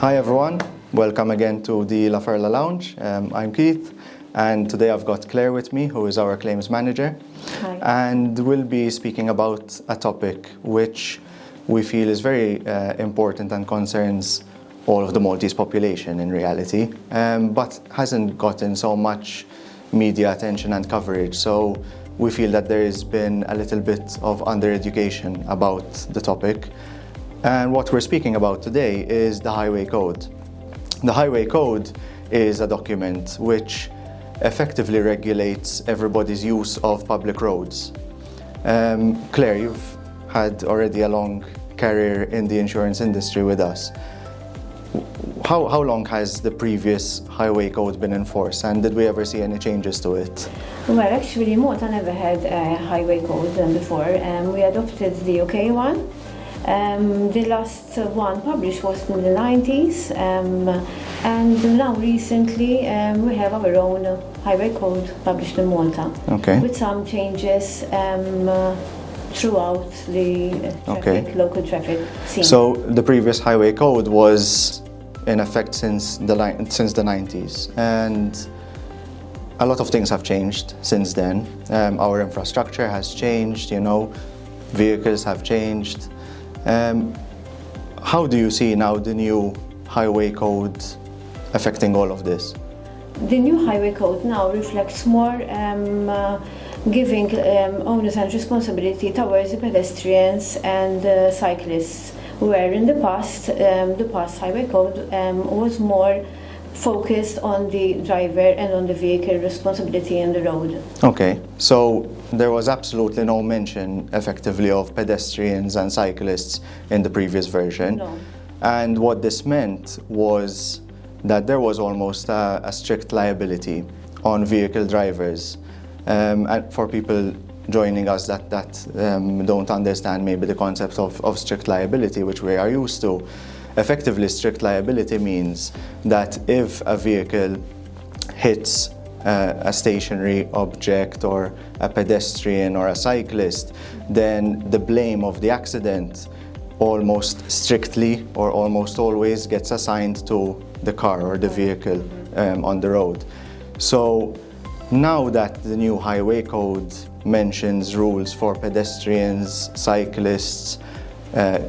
Hi everyone, welcome again to the Laferla Lounge. I'm Keith, and today I've got Claire with me, who is our claims manager. Hi. And we'll be speaking about a topic which we feel is very important and concerns all of the Maltese population in reality, but hasn't gotten so much media attention and coverage. So we feel that there has been a little bit of under-education about the topic. And what we're speaking about today is the Highway Code. The Highway Code is a document which effectively regulates everybody's use of public roads. Claire, you've had already a long career in the insurance industry with us. How long has the previous Highway Code been enforced, and did we ever see any changes to it? Well, actually, Malta never had a highway code before. We adopted the UK one. The last one published was in the 90s, and now recently we have our own highway code published in Malta, with some changes throughout the local traffic scene. So the previous highway code was in effect since the 90s, and a lot of things have changed since then. Our infrastructure has changed, vehicles have changed. How do you see now the new highway code affecting all of this? The new highway code now reflects more giving onus and responsibility towards the pedestrians and cyclists, where in the past highway code was more focused on the driver and on the vehicle responsibility in the road. Okay, so there was absolutely no mention effectively of pedestrians and cyclists in the previous version. No. And what this meant was that there was almost a strict liability on vehicle drivers. And for people joining us that don't understand maybe the concept of strict liability, which we are used to, effectively strict liability means that if a vehicle hits a stationary object or a pedestrian or a cyclist, then the blame of the accident almost strictly or almost always gets assigned to the car or the vehicle on the road. So now that the new highway code mentions rules for pedestrians, cyclists,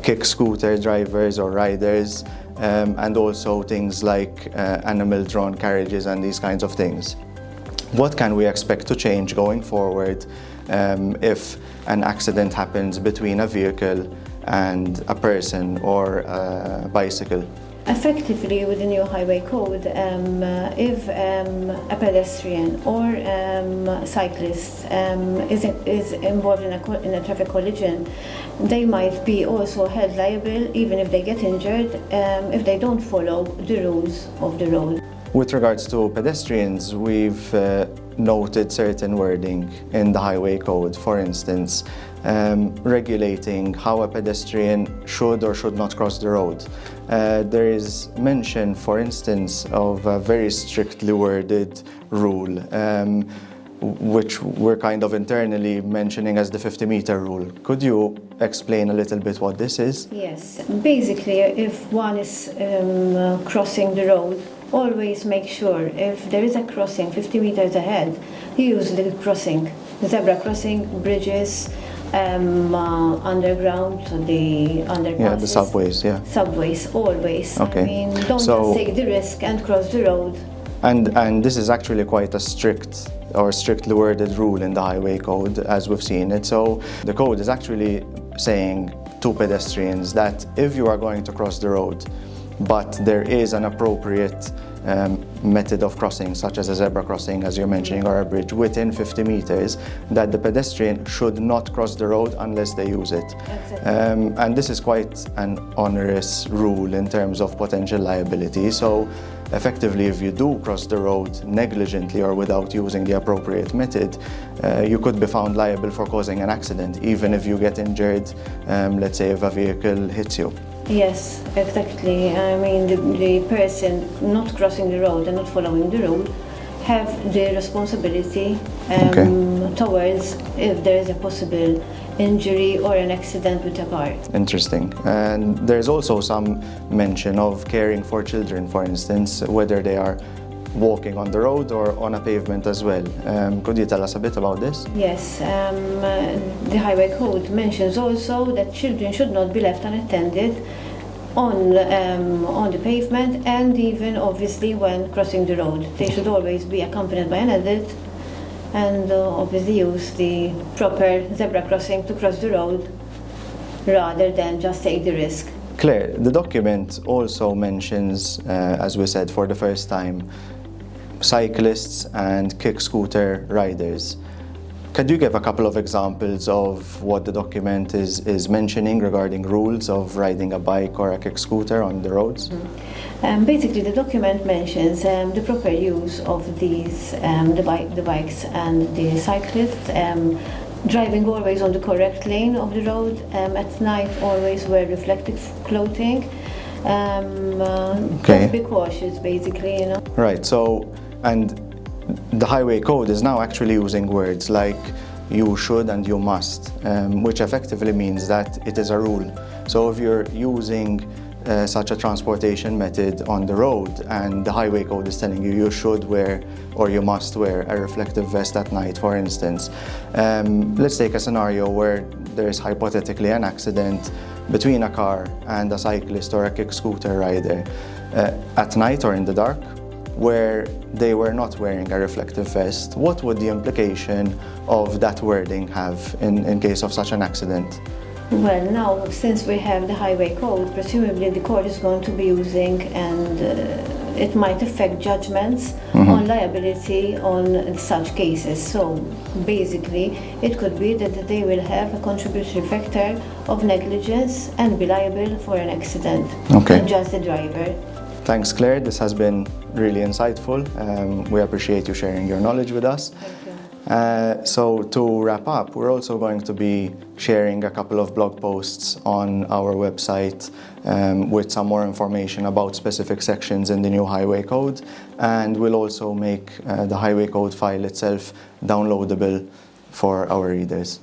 kick scooter drivers or riders, and also things like animal-drawn carriages and these kinds of things. What can we expect to change going forward if an accident happens between a vehicle and a person or a bicycle? Effectively, with the new highway code, if a pedestrian or cyclist is involved in a traffic collision, they might be also held liable, even if they get injured, if they don't follow the rules of the road. With regards to pedestrians, we've noted certain wording in the highway code, for instance, regulating how a pedestrian should or should not cross the road. There is mention, for instance, of a very strictly worded rule, which we're kind of internally mentioning as the 50-meter rule. Could you explain a little bit what this is? Yes. Basically, if one is crossing the road, always make sure if there is a crossing 50 meters ahead, use the crossing, the zebra crossing, bridges, underground, the underpasses. Yeah, the subways, yeah. Subways, always. Okay. I mean, don't just take the risk and cross the road. And this is actually quite a strict or strictly worded rule in the highway code, as we've seen it. So the code is actually saying to pedestrians that if you are going to cross the road, but there is an appropriate method of crossing, such as a zebra crossing, as you're mentioning, or a bridge within 50 meters, that the pedestrian should not cross the road unless they use it. Exactly. And this is quite an onerous rule in terms of potential liability. So effectively, if you do cross the road negligently or without using the appropriate method, you could be found liable for causing an accident, even if you get injured, let's say if a vehicle hits you. Yes, exactly. I mean, the person not crossing the road and not following the rule have the responsibility towards if there is a possible injury or an accident with a car. Interesting. And there's also some mention of caring for children, for instance, whether they are walking on the road or on a pavement as well. Could you tell us a bit about this? Yes, the Highway Code mentions also that children should not be left unattended on the pavement, and even obviously when crossing the road. They should always be accompanied by an adult and obviously use the proper zebra crossing to cross the road rather than just take the risk. Claire, the document also mentions, as we said for the first time, cyclists and kick scooter riders. Could you give a couple of examples of what the document is mentioning regarding rules of riding a bike or a kick scooter on the roads? Basically, the document mentions the proper use of these, the bikes and the cyclists, driving always on the correct lane of the road, at night always wear reflective clothing, just be cautious basically, you know. Right, so, and the Highway Code is now actually using words like you should and you must, which effectively means that it is a rule. So if you're using such a transportation method on the road and the Highway Code is telling you you should wear or you must wear a reflective vest at night, for instance. Let's take a scenario where there's hypothetically an accident between a car and a cyclist or a kick scooter rider at night or in the dark, where they were not wearing a reflective vest. What would the implication of that wording have in case of such an accident? Well, now, since we have the Highway Code, presumably the court is going to be using, and it might affect judgments on liability on such cases. So basically, it could be that they will have a contributory factor of negligence and be liable for an accident, not just the driver. Thanks, Claire. This has been really insightful. We appreciate you sharing your knowledge with us. Thank you. So to wrap up, we're also going to be sharing a couple of blog posts on our website with some more information about specific sections in the new Highway Code, and we'll also make the Highway Code file itself downloadable for our readers.